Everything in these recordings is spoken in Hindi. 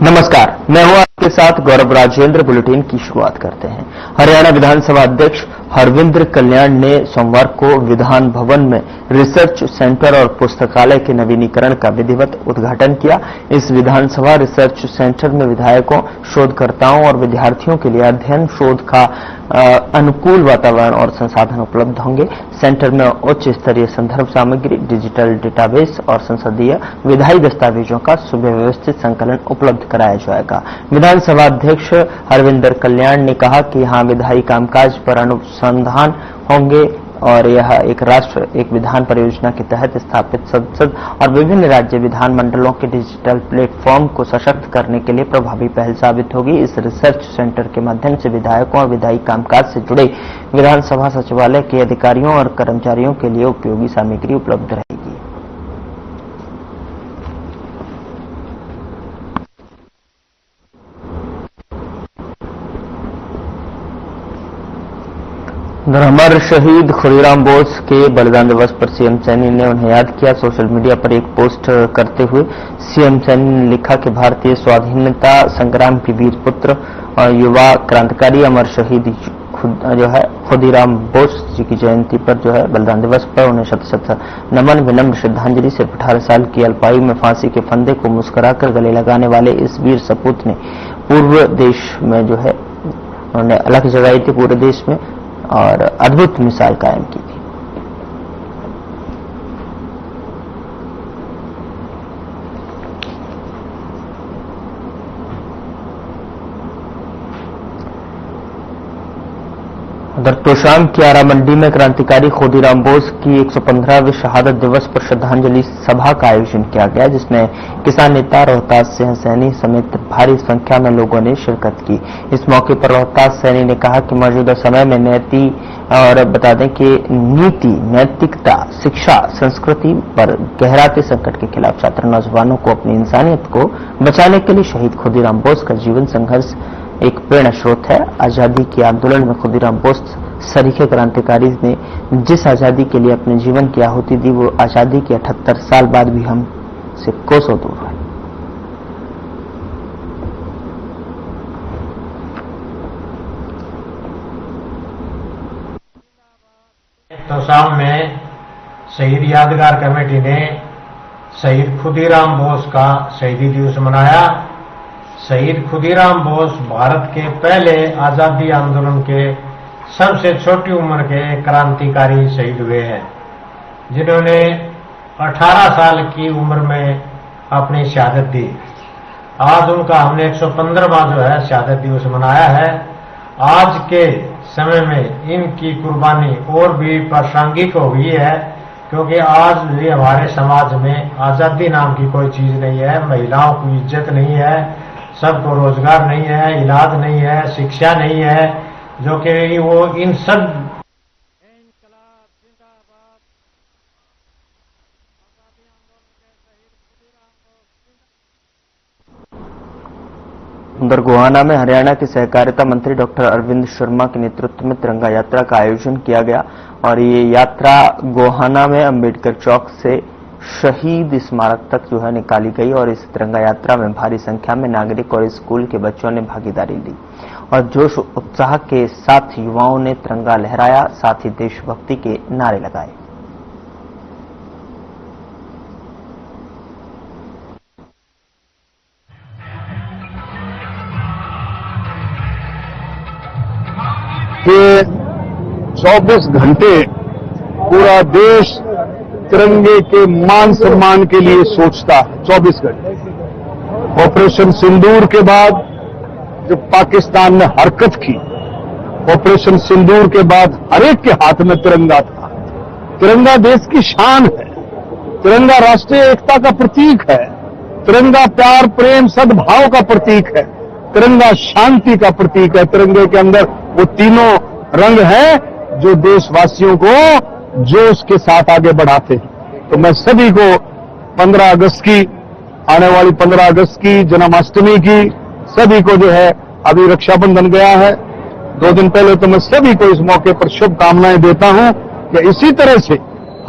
नमस्कार, मैं हूं आपके साथ गौरव राजेंद्र। बुलेटिन की शुरुआत करते हैं। हरियाणा विधानसभा अध्यक्ष हरविंद्र कल्याण ने सोमवार को विधान भवन में रिसर्च सेंटर और पुस्तकालय के नवीनीकरण का विधिवत उद्घाटन किया। इस विधानसभा रिसर्च सेंटर में विधायकों, शोधकर्ताओं और विद्यार्थियों के लिए अध्ययन, शोध का अनुकूल वातावरण और संसाधन उपलब्ध होंगे। सेंटर में उच्च स्तरीय संदर्भ सामग्री, डिजिटल डेटाबेस और संसदीय विधायी दस्तावेजों का सुव्यवस्थित संकलन उपलब्ध कराया जाएगा। विधानसभा अध्यक्ष हरविंद्र कल्याण ने कहा कि यहां विधायी कामकाज पर अनुसंधान होंगे और यह एक राष्ट्र एक विधान परियोजना के तहत स्थापित संसद और विभिन्न राज्य विधानमंडलों के डिजिटल प्लेटफॉर्म को सशक्त करने के लिए प्रभावी पहल साबित होगी। इस रिसर्च सेंटर के माध्यम से विधायकों और विधायी कामकाज से जुड़े विधानसभा सचिवालय के अधिकारियों और कर्मचारियों के लिए उपयोगी सामग्री उपलब्ध रहेगी। अमर शहीद खुदीराम बोस के बलिदान दिवस पर सीएम सैनी ने उन्हें याद किया। सोशल मीडिया पर एक पोस्ट करते हुए सीएम सैनी ने लिखा कि भारतीय स्वाधीनता संग्राम के वीर पुत्र और युवा क्रांतिकारी अमर शहीद खुदीराम बोस जी की जयंती पर बलिदान दिवस पर उन्हें शत शत नमन, विनम्र श्रद्धांजलि। सिर्फ 18 साल की अल्पायु में फांसी के फंदे को मुस्कुराकर गले लगाने वाले इस वीर सपूत ने पूर्व देश में उन्होंने अलग जगाई थी पूरे देश में और अद्भुत मिसाल कायम की थी। उधर तोशाम की आरा मंडी में क्रांतिकारी खुदीराम बोस की 115वें शहादत दिवस पर श्रद्धांजलि सभा का आयोजन किया गया, जिसमें किसान नेता रोहतास सिंह सैनी समेत भारी संख्या में लोगों ने शिरकत की। इस मौके पर रोहतास सैनी ने कहा कि मौजूदा समय में नीति, नैतिकता, शिक्षा, संस्कृति पर गहराते संकट के खिलाफ छात्र नौजवानों को अपनी इंसानियत को बचाने के लिए शहीद खुदीराम बोस का जीवन संघर्ष एक प्रेरणा स्रोत है। आजादी के आंदोलन में खुदीराम बोस सरीखे क्रांतिकारी ने जिस आजादी के लिए अपने जीवन की आहुति दी, वो आजादी के 78 साल बाद भी हम से कोसों दूर है। तोशाम में शहीद यादगार कमेटी ने शहीद खुदीराम बोस का शहीदी दिवस मनाया। शहीद खुदीराम बोस भारत के पहले आजादी आंदोलन के सबसे छोटी उम्र के क्रांतिकारी शहीद हुए हैं, जिन्होंने 18 साल की उम्र में अपनी शहादत दी। आज उनका हमने 115वां शहादत दिवस मनाया है। आज के समय में इनकी कुर्बानी और भी प्रासंगिक हो गई है, क्योंकि आज भी हमारे समाज में आजादी नाम की कोई चीज नहीं है। महिलाओं की इज्जत नहीं है, सबको रोजगार नहीं है, इलाज नहीं है, शिक्षा नहीं है, जो कि वो इन सब उधर गोहाना में हरियाणा के सहकारिता मंत्री डॉक्टर अरविंद शर्मा के नेतृत्व में तिरंगा यात्रा का आयोजन किया गया और ये यात्रा गोहाना में अंबेडकर चौक से शहीद स्मारक तक निकाली गई और इस तिरंगा यात्रा में भारी संख्या में नागरिक और स्कूल के बच्चों ने भागीदारी ली और जोश उत्साह के साथ युवाओं ने तिरंगा लहराया, साथ ही देशभक्ति के नारे लगाए। ये 24 घंटे पूरा देश तिरंगे के मान सम्मान के लिए सोचता है। 24 घंटे ऑपरेशन सिंदूर के बाद जब पाकिस्तान ने हरकत की, ऑपरेशन सिंदूर के बाद हर एक के हाथ में तिरंगा था। तिरंगा देश की शान है, तिरंगा राष्ट्रीय एकता का प्रतीक है, तिरंगा प्यार, प्रेम, सद्भाव का प्रतीक है, तिरंगा शांति का प्रतीक है। तिरंगे के अंदर वो तीनों रंग हैं जो देशवासियों को जोश के साथ आगे बढ़ाते हैं। तो मैं सभी को 15 अगस्त की, आने वाली 15 अगस्त की, जन्माष्टमी की, सभी को अभी रक्षाबंधन गया है 2 दिन पहले, तो मैं सभी को इस मौके पर शुभकामनाएं देता हूं कि इसी तरह से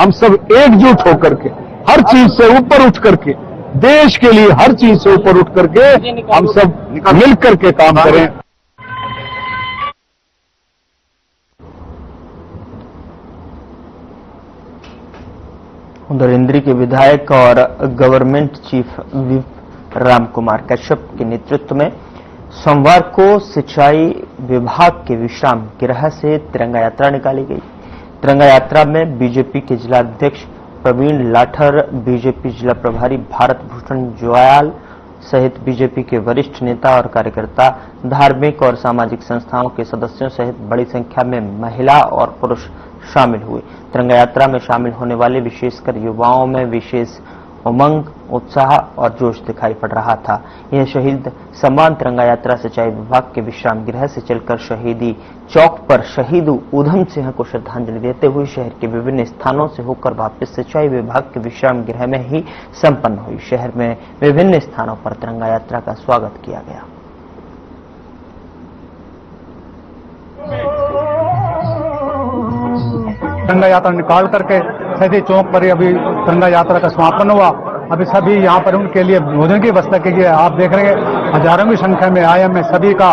हम सब एकजुट होकर के, हर चीज से ऊपर उठ करके देश के लिए हर चीज से ऊपर उठ करके हम सब मिल करके काम करें। उधर इंद्री के विधायक और government chief whip Ram Kumar Kashyap के नेतृत्व में सोमवार को सिंचाई विभाग के विश्राम गृह से तिरंगा यात्रा निकाली गई। तिरंगा यात्रा में बीजेपी के जिलाध्यक्ष प्रवीण लाठर, बीजेपी जिला प्रभारी भारत भूषण जोयाल सहित बीजेपी के वरिष्ठ नेता और कार्यकर्ता, धार्मिक और सामाजिक संस्थाओं के सदस्यों सहित बड़ी संख्या में महिला और पुरुष शामिल हुए। तिरंगा यात्रा में शामिल होने वाले विशेषकर युवाओं में विशेष उमंग, उत्साह और जोश दिखाई पड़ रहा था। यह शहीद सम्मान तिरंगा यात्रा सिंचाई विभाग के विश्राम गृह से चलकर शहीदी चौक पर शहीद ऊधम सिंह को श्रद्धांजलि देते हुए शहर के विभिन्न स्थानों से होकर वापस सिंचाई विभाग के विश्राम गृह में ही संपन्न हुई। शहर में विभिन्न स्थानों पर तिरंगा यात्रा का स्वागत किया गया। तिरंगा यात्रा निकाल करके शहीदी चौक पर अभी तिरंगा यात्रा का समापन हुआ। अभी सभी यहाँ पर उनके लिए भोजन की व्यवस्था की गई। आप देख रहे हैं हजारों की संख्या में आए। मैं सभी का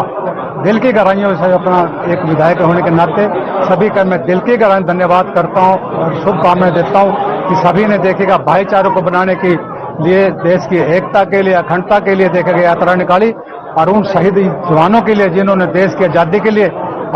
दिल की गहराइयों से अपना एक विधायक होने के नाते सभी का मैं दिल की गहराई धन्यवाद करता हूँ और शुभकामनाएं देता हूँ कि सभी ने देखेगा भाईचारों को बनाने के लिए, देश की एकता के लिए, अखंडता के लिए देखेगा यात्रा निकाली और उन शहीद जवानों के लिए जिन्होंने देश की आजादी के लिए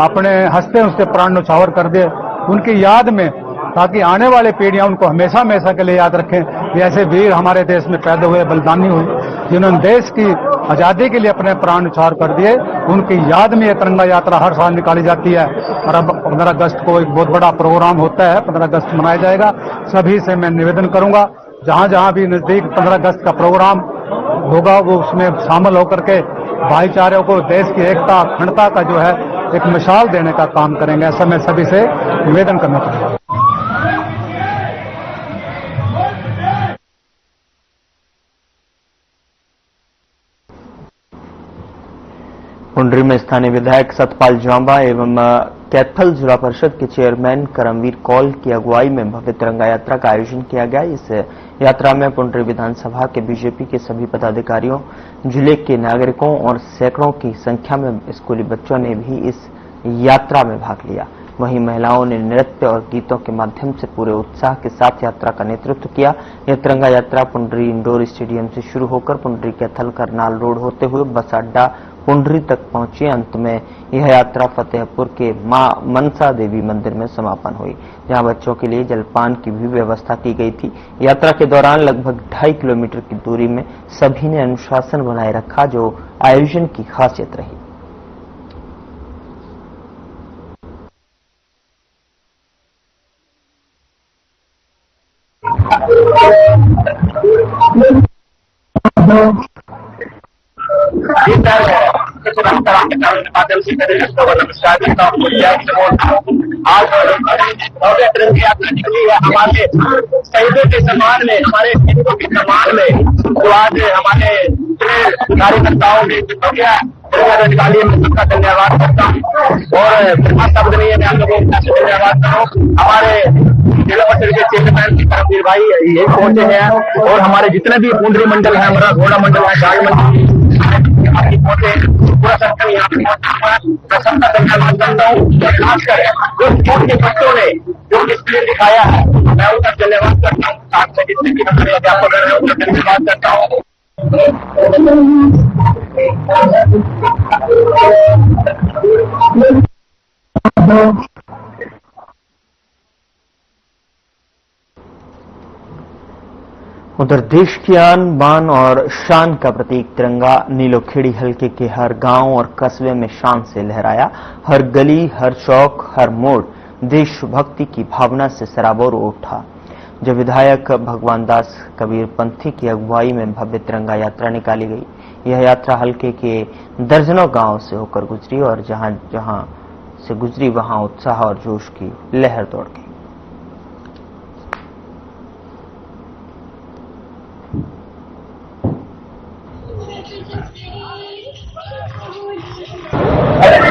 अपने हंसते हंसते प्राण न्यौछावर कर दिए, उनकी याद में, ताकि आने वाले पीढ़ियां उनको हमेशा हमेशा के लिए याद रखें। ऐसे वीर हमारे देश में पैदा हुए, बलिदानी हुए, जिन्होंने देश की आजादी के लिए अपने प्राण न्यौछावर कर दिए, उनकी याद में यह तिरंगा यात्रा हर साल निकाली जाती है। और अब 15 अगस्त को एक बहुत बड़ा प्रोग्राम होता है, 15 अगस्त मनाया जाएगा। सभी से मैं निवेदन करूंगा, जहां जहां भी नजदीक 15 अगस्त का प्रोग्राम होगा वो उसमें शामिल होकर के भाईचारे को, देश की एकता अखंडता का जो है एक मिसाल देने का काम करेंगे। ऐसा मैं सभी से निवेदन करना चाहूंगा। पुंडरी में स्थानीय विधायक सतपाल जांबा एवं कैथल जिला परिषद के चेयरमैन करमवीर कौल की अगुवाई में भव्य तिरंगा यात्रा का आयोजन किया गया। इस यात्रा में पुंडरी विधानसभा के बीजेपी के सभी पदाधिकारियों, जिले के नागरिकों और सैकड़ों की संख्या में स्कूली बच्चों ने भी इस यात्रा में भाग लिया। वहीं महिलाओं ने नृत्य और गीतों के माध्यम से पूरे उत्साह के साथ यात्रा का नेतृत्व किया। यह तिरंगा यात्रा पुंडरी इंडोर स्टेडियम से शुरू होकर पुंडरी कैथल करनाल रोड होते हुए बस अड्डा पुंडरी तक पहुंची। अंत में यह यात्रा फतेहपुर के मां मनसा देवी मंदिर में समापन हुई, जहां बच्चों के लिए जलपान की भी व्यवस्था की गई थी। यात्रा के दौरान लगभग 2.5 किलोमीटर की दूरी में सभी ने अनुशासन बनाए रखा, जो आयोजन की खासियत रही। आज तिरंगा यात्रा निकली है हमारे शहीदों के सम्मान में, हमारे शहीदों के सम्मान में, तो आज हमारे कार्यकर्ताओं ने तिरंगा निकाली। मैं सबका धन्यवाद करता हूँ और बिना शब्द नहीं है, मैं आप लोगों का धन्यवाद करूँ। हमारे जिला परिषद के चेयरमैन करमवीर भाई यही पहुंचे हैं और हमारे जितने भी पुंडरी मंडल है, हमारा घोड़ा मंडल है, गाय मंडल पहुंचे, पूरा संगठन यहाँ पे पहुंचा हुआ है। मैं सबका धन्यवाद करता हूँ। खासकर जो स्कूल के बच्चों ने जो डिस्प्ले दिखाया है, मैं उनका धन्यवाद करता हूँ। साथ में जितने भी हमारे अध्यापक हैं उनका धन्यवाद करता हूँ। उधर देश की आन बान और शान का प्रतीक तिरंगा नीलोखेड़ी हलके के हर गांव और कस्बे में शान से लहराया। हर गली, हर चौक, हर मोड़ देशभक्ति की भावना से सराबोर उठा। जब विधायक भगवान दास कबीर पंथी की अगुवाई में भव्य तिरंगा यात्रा निकाली गई। यह यात्रा हलके के दर्जनों गांव से होकर गुजरी और जहां जहां से गुजरी वहां उत्साह और जोश की लहर दौड़ गई।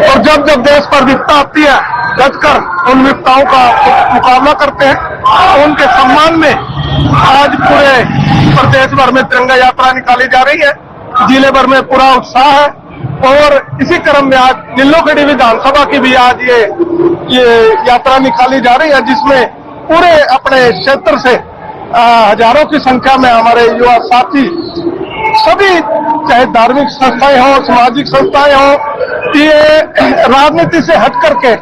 और जब जब देश पर विपदा आती है, डटकर उन विपदाओं का मुकाबला करते हैं। उनके सम्मान में आज पूरे प्रदेश भर में तिरंगा यात्रा निकाली जा रही है। जिले भर में पूरा उत्साह है और इसी क्रम में आज नीलोखेड़ी विधानसभा की भी आज ये यात्रा निकाली जा रही है, जिसमें पूरे अपने क्षेत्र से हजारों की संख्या में हमारे युवा साथी सभी, चाहे धार्मिक संस्थाएं हो, सामाजिक संस्थाएं हो, ये राजनीति से हट करके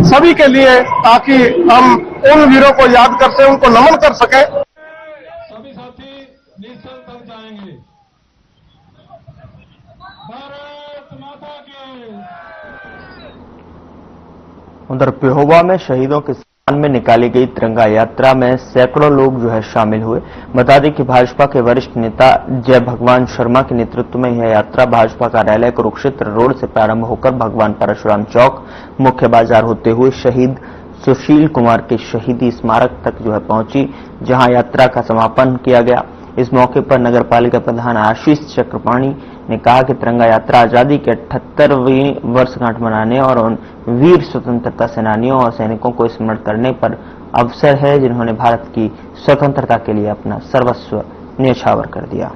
सभी के लिए, ताकि हम उन वीरों को याद कर सके, उनको नमन कर सके। सभी साथी निश्चल तक जाएंगे। भारत माता की। उधर पेहोवा में शहीदों के सम्मान में निकाली गई तिरंगा यात्रा में सैकड़ों लोग शामिल हुए। बता दें कि भाजपा के वरिष्ठ नेता जय भगवान शर्मा के नेतृत्व में यह यात्रा भाजपा कार्यालय कुरुक्षेत्र रोड से प्रारंभ होकर भगवान परशुराम चौक, मुख्य बाजार होते हुए शहीद सुशील कुमार के शहीदी स्मारक तक पहुंची, जहां यात्रा का समापन किया गया। इस मौके पर नगर पालिका प्रधान आशीष चक्रपाणी ने कहा कि तिरंगा यात्रा आजादी के 78वीं वर्षगांठ मनाने और उन वीर स्वतंत्रता सेनानियों और सैनिकों को स्मरण करने पर अवसर है, जिन्होंने भारत की स्वतंत्रता के लिए अपना सर्वस्व न्यौछावर कर दिया।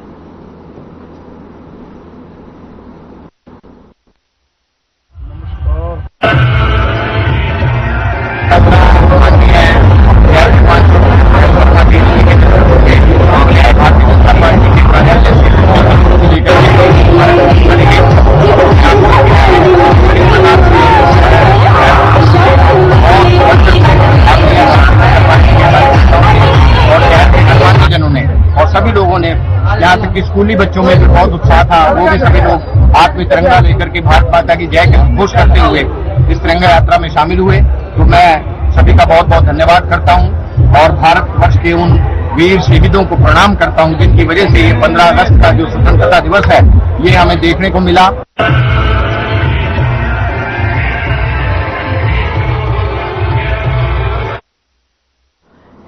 और सभी लोगों ने, यहाँ तक कि स्कूली बच्चों में भी बहुत उत्साह था, वो भी सभी लोग हाथ में तिरंगा लेकर के भारत माता की जय के घोष करते हुए इस तिरंगा यात्रा में शामिल हुए। तो मैं सभी का बहुत बहुत धन्यवाद करता हूँ और भारतवर्ष के उन वीर शहीदों को प्रणाम करता हूँ, जिनकी वजह से ये 15 अगस्त का जो स्वतंत्रता दिवस है, ये हमें देखने को मिला।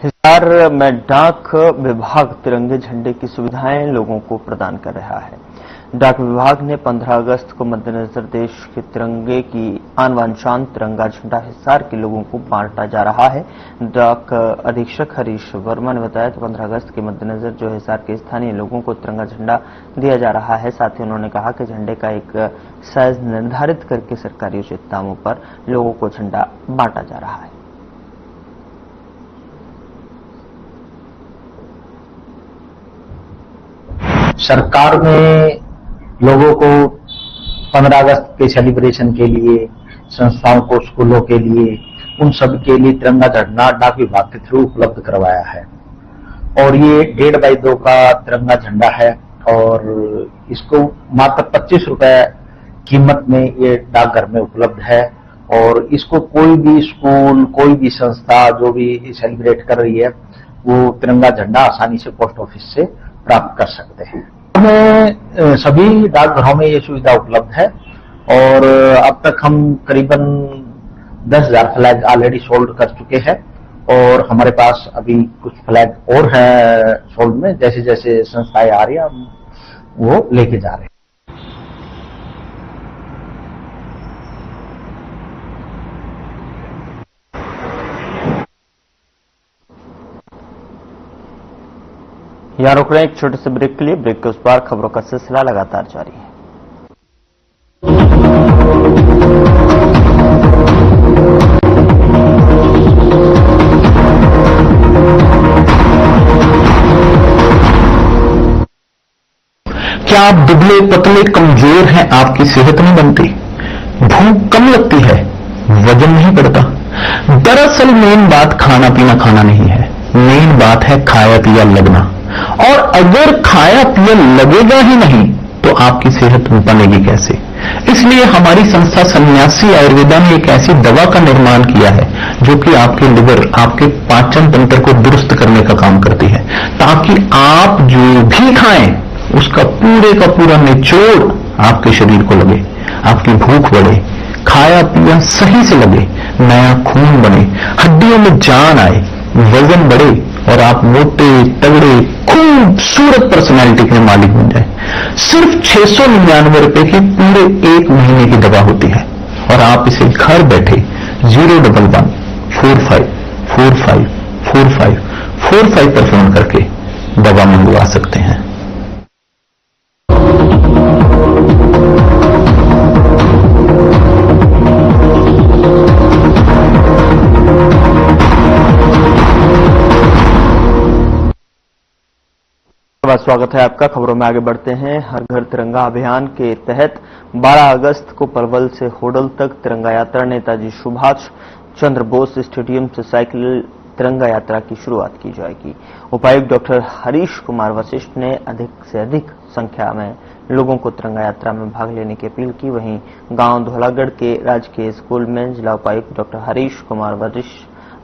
हिसार में डाक विभाग तिरंगे झंडे की सुविधाएं लोगों को प्रदान कर रहा है। डाक विभाग ने 15 अगस्त को मद्देनजर देश के तिरंगे की आन बान शान तिरंगा झंडा हिसार के लोगों को बांटा जा रहा है। डाक अधीक्षक हरीश वर्मा ने बताया कि 15 अगस्त के मद्देनजर हिसार के स्थानीय लोगों को तिरंगा झंडा दिया जा रहा है। साथ ही उन्होंने कहा कि झंडे का एक साइज निर्धारित करके सरकारी उचित दामों पर लोगों को झंडा बांटा जा रहा है। सरकार ने लोगों को 15 अगस्त के सेलिब्रेशन के लिए, संस्थाओं को, स्कूलों के लिए, उन सब के लिए तिरंगा झंडा डाक विभाग के थ्रू उपलब्ध करवाया है और ये 1.5 बाई 2 का तिरंगा झंडा है और इसको मात्र 25 रुपए कीमत में ये डाकघर में उपलब्ध है और इसको कोई भी स्कूल, कोई भी संस्था जो भी सेलिब्रेट कर रही है, वो तिरंगा झंडा आसानी से पोस्ट ऑफिस से प्राप्त कर सकते हैं। हमें सभी डाकघरों में ये सुविधा उपलब्ध है और अब तक हम करीबन 10,000 फ्लैग ऑलरेडी सोल्ड कर चुके हैं और हमारे पास अभी कुछ फ्लैग और है सोल्ड में। जैसे जैसे संस्थाएं आ रही हैं हम वो लेके जा रहे हैं। यहां रुक रहे हैं एक छोटे से ब्रेक के लिए। ब्रेक के उस पार खबरों का सिलसिला लगातार जारी है। क्या आप दुबले पतले कमजोर हैं? आपकी सेहत नहीं बनती, भूख कम लगती है, वजन नहीं बढ़ता। दरअसल मेन बात खाना पीना खाना नहीं है, मेन बात है खाया पिया लगना। और अगर खाया पिया लगेगा ही नहीं तो आपकी सेहत बनेगी कैसे? इसलिए हमारी संस्था सन्यासी आयुर्वेदा ने एक ऐसी दवा का निर्माण किया है जो कि आपके लिवर, आपके पाचन तंत्र को दुरुस्त करने का काम करती है, ताकि आप जो भी खाएं उसका पूरे का पूरा निचोड़ आपके शरीर को लगे, आपकी भूख बढ़े, खाया पिया सही से लगे, नया खून बने, हड्डियों में जान आए, वजन बढ़े और आप मोटे तगड़े खूबसूरत पर्सनैलिटी के मालिक बन जाए। सिर्फ 699 रुपए की पूरे 1 महीने की दवा होती है और आप इसे घर बैठे 011-45-45-45-45 पर फोन करके दवा मंगवा सकते हैं। स्वागत है आपका। खबरों में आगे बढ़ते हैं। हर घर तिरंगा अभियान के तहत 12 अगस्त को पलवल से होडल तक तिरंगा यात्रा नेताजी सुभाष चंद्र बोस स्टेडियम से साइकिल तिरंगा यात्रा की शुरुआत की जाएगी। उपायुक्त डॉक्टर हरीश कुमार वशिष्ठ ने अधिक से अधिक संख्या में लोगों को तिरंगा यात्रा में भाग लेने की अपील की। वहीं गांव धौलागढ़ के राजकीय स्कूल में जिला उपायुक्त डॉक्टर हरीश कुमार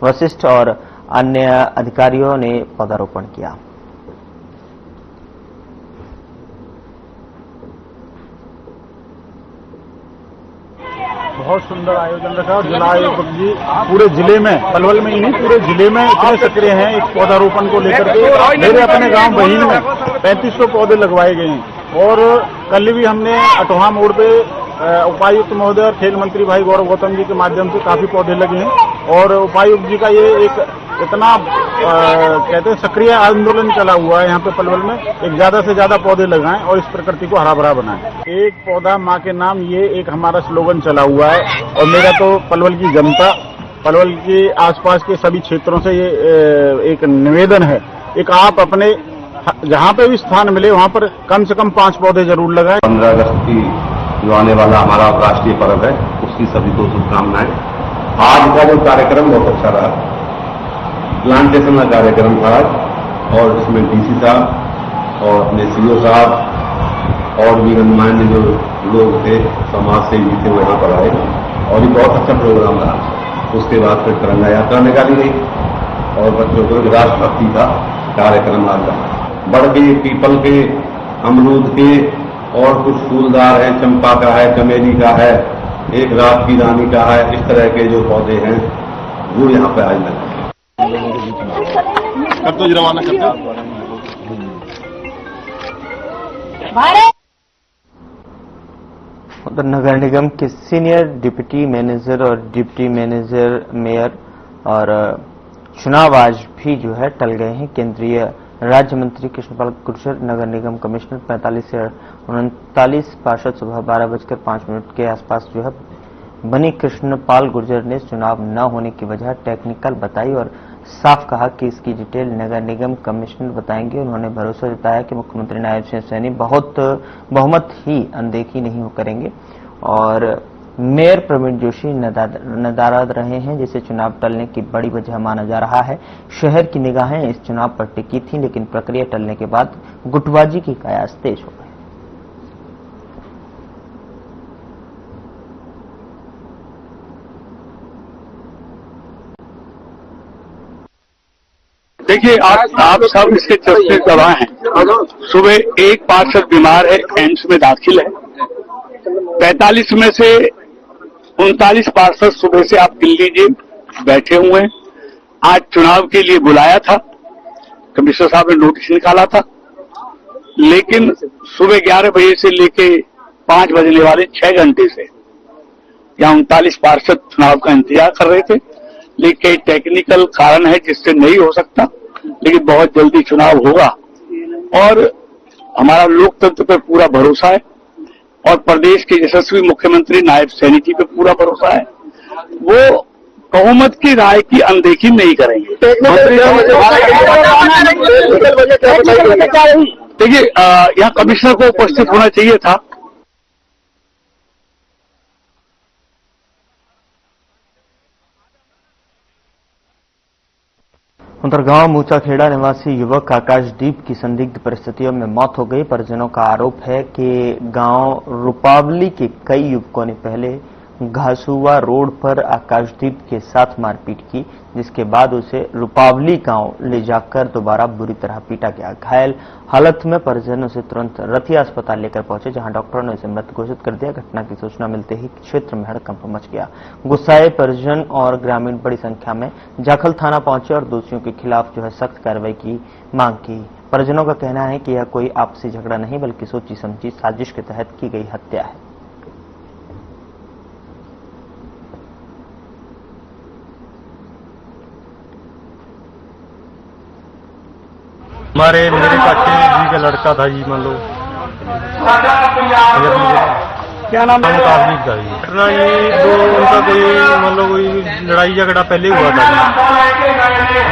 वशिष्ठ और अन्य अधिकारियों ने पौधारोपण किया। बहुत सुंदर आयोजन रखा और जिला आयुक्त जी पूरे जिले में, पलवल में ही नहीं पूरे जिले में इतने सक्रिय हैं इस पौधारोपण को लेकर के। मेरे अपने गांव बहीन में 3500 पौधे लगवाए गए हैं और कल भी हमने अटोहा मोड़ पे उपायुक्त महोदय और खेल मंत्री भाई गौरव गौतम जी के माध्यम से काफी पौधे लगे हैं और उपायुक्त जी का ये एक इतना कहते हैं सक्रिय आंदोलन चला हुआ है यहाँ पे पलवल में, एक ज्यादा से ज्यादा पौधे लगाएं और इस प्रकृति को हरा भरा बनाएं। एक पौधा माँ के नाम, ये एक हमारा स्लोगन चला हुआ है और मेरा तो पलवल की जनता, पलवल के आसपास के सभी क्षेत्रों से ये एक निवेदन है, एक आप अपने जहाँ पे भी स्थान मिले वहाँ पर कम से कम 5 पौधे जरूर लगाएं। 15 अगस्त की जो आने वाला हमारा राष्ट्रीय पर्व है उसकी सभी को शुभकामनाएं। आज का जो कार्यक्रम बहुत अच्छा रहा, प्लांटेशन का कार्यक्रम था और इसमें डीसी साहब और अपने सीओ साहब और भी गणमान्य जो लोग थे, समाज सेवी थे, वो यहाँ पर आए और ये बहुत अच्छा प्रोग्राम रहा। उसके बाद फिर तिरंगा यात्रा निकाली गई और बच्चों को राष्ट्रभक्ति का कार्यक्रम आता है। बड़ के, पीपल के, अमरूद के और कुछ फूलदार है, चंपा का है, चमेली का है, एक रात की रानी का है, इस तरह के जो पौधे हैं वो यहाँ पे आज लगे। तो रवाना करता उधर नगर निगम के सीनियर डिप्टी मैनेजर और डिप्टी मैनेजर मेयर और चुनाव आज भी जो है टल गए हैं। केंद्रीय राज्य मंत्री कृष्णपाल गुर्जर, नगर निगम कमिश्नर 45 से 39 पार्षद सुबह 12:05 के आसपास जो है बनी कृष्णपाल गुर्जर ने चुनाव न होने की वजह टेक्निकल बताई और साफ कहा कि इसकी डिटेल नगर निगम कमिश्नर बताएंगे। उन्होंने भरोसा जताया कि मुख्यमंत्री नायब सिंह सैनी बहुमत ही अनदेखी नहीं करेंगे और मेयर प्रवीण जोशी नदारद रहे हैं, जिसे चुनाव टलने की बड़ी वजह माना जा रहा है। शहर की निगाहें इस चुनाव पर टिकी थी, लेकिन प्रक्रिया टलने के बाद गुटबाजी की कयास तेज हो गई। देखिए, आप सब इसके चस्पे गवाह हैं। सुबह एक पार्षद बीमार है, एम्स में दाखिल है। 45 में से 39 पार्षद सुबह से आप गिन लीजिए बैठे हुए हैं। आज चुनाव के लिए बुलाया था, कमिश्नर साहब ने नोटिस निकाला था, लेकिन सुबह 11 बजे से लेके 5 बजने वाले 6 घंटे से यहाँ 39 पार्षद चुनाव का इंतजार कर रहे थे। लेकिन टेक्निकल कारण है जिससे नहीं हो सकता, लेकिन बहुत जल्दी चुनाव होगा और हमारा लोकतंत्र पर पूरा भरोसा है और प्रदेश के यशस्वी मुख्यमंत्री नायब सैनी जी पे पूरा भरोसा है। वो बहुमत की राय की अनदेखी नहीं करेंगे। देखिए, यहाँ कमिश्नर को उपस्थित होना चाहिए था। उधर गांव मूचाखेड़ा निवासी युवक आकाशदीप की संदिग्ध परिस्थितियों में मौत हो गई। परिजनों का आरोप है कि गांव रूपावली के कई युवकों ने पहले घासुआ रोड पर आकाशदीप के साथ मारपीट की, जिसके बाद उसे रूपावली गांव ले जाकर दोबारा बुरी तरह पीटा गया। घायल हालत में परिजन उसे तुरंत रतिया अस्पताल लेकर पहुंचे, जहां डॉक्टरों ने उसे मृत घोषित कर दिया। घटना की सूचना मिलते ही क्षेत्र में हड़कंप मच गया। गुस्साए परिजन और ग्रामीण बड़ी संख्या में जाखल थाना पहुंचे और दोषियों के खिलाफ जो है सख्त कार्रवाई की मांग की। परिजनों का कहना है कि यह कोई आपसी झगड़ा नहीं, बल्कि सोची समझी साजिश के तहत की गई हत्या है। मेरे चाचे जी का लड़का था जी, मान लो क्या नाम है? काफी का जी घटना, ये तो उनका कोई मान लो कोई लड़ाई झगड़ा पहले हुआ था जी।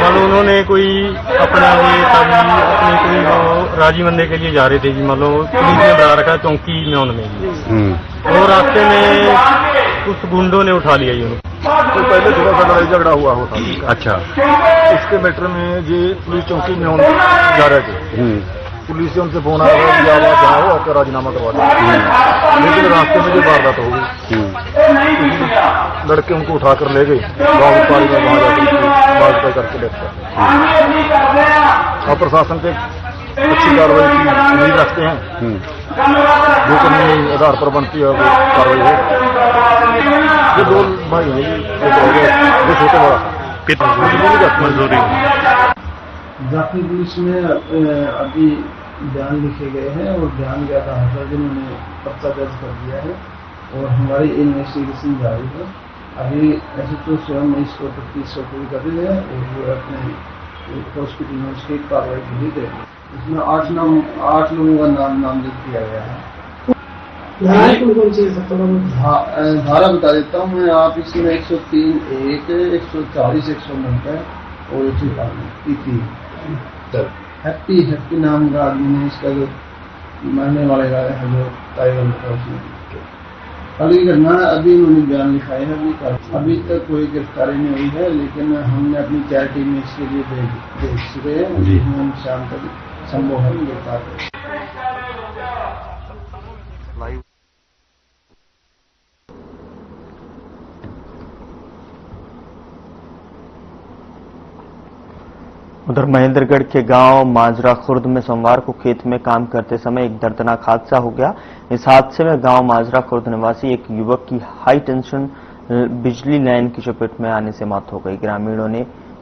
मान लो उन्होंने कोई अपना ये अपनी कोई राजी बनने के लिए जा रहे थे जी, मान लो पुलिस ने बुला रखा चौकी न्योन में जी, और रास्ते में कुछ गुंडों ने उठा लिया जी उनको। तो पहले थोड़ा सा लड़ाई झगड़ा हुआ होता। अच्छा, इसके मैटर में ये पुलिस चौकी में जा रहे थे, पुलिस से उनसे फोन आया कि आप जाओ, आपका राजीनामा करवा दो। लेकिन रास्ते में जो वारदात हो गई, लड़के उनको उठाकर ले गए गाँव पारी में, वहां जाकर बात करके लेते। और प्रशासन से अच्छी कार्रवाई की उम्मीद रखते हैं, जो कानूनी आधार पर बनती है वो कार्रवाई हो। ये दो भाई हैं, जो छोटे बड़ा मंजूरी जाफरी पुलिस में अभी बयान लिखे गए हैं और बयान के आधार पर जिन्होंने पर्चा दर्ज कर दिया है और हमारी इन्वेस्टिगेशन जारी है। अभी ऐसे तो स्वयं इसको तफ्तीश पूरी कर रही है और वो अपने हॉस्पिटल में उसकी कार्रवाई के लिए देंगे। इसमें 8 लोगों का नाम लिख दिया गया है। धारा बता देता हूँ मैं, आप इसमें 103(1), 140, 190 और 153 हैप्पी नाम का आदमी ने इसका जो मरने वाले का है, जो टाइगर था उसमें कल की घटना है। अभी उन्होंने बयान लिखाए हैं, अभी तक कोई गिरफ्तारी नहीं हुई है, लेकिन हमने अपनी 4 टीमें इसके लिए भेज चुके हैं, जिसमें हम शाम तक संभव है गिरफ्तार करें। उधर महेंद्रगढ़ के गांव माजरा खुर्द में सोमवार को खेत में काम करते समय एक दर्दनाक हादसा हो गया। इस हादसे में गांव माजरा खुर्द निवासी एक युवक की हाई टेंशन बिजली लाइन की चपेट में आने से मौत हो गई। ग्रामीणों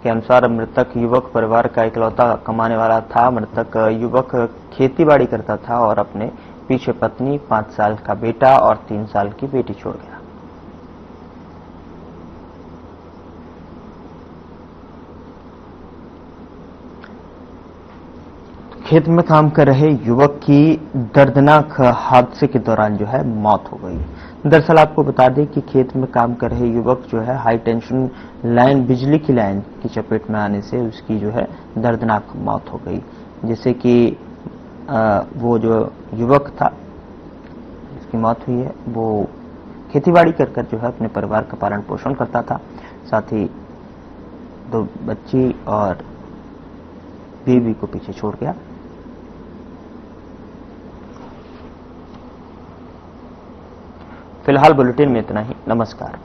के अनुसार मृतक युवक परिवार का इकलौता कमाने वाला था। मृतक युवक खेतीबाड़ी करता था और अपने पीछे पत्नी, 5 साल का बेटा और 3 साल की बेटी छोड़ गया। खेत में काम कर रहे युवक की दर्दनाक हादसे के दौरान जो है मौत हो गई। दरअसल आपको बता दें कि खेत में काम कर रहे युवक जो है हाई टेंशन लाइन, बिजली की लाइन की चपेट में आने से उसकी जो है दर्दनाक मौत हो गई। जैसे कि वो जो युवक था जिसकी मौत हुई है वो खेतीबाड़ी कर जो है अपने परिवार का पालन पोषण करता था, साथ ही 2 बच्ची और बीवी को पीछे छोड़ गया। फिलहाल बुलेटिन में इतना ही। नमस्कार।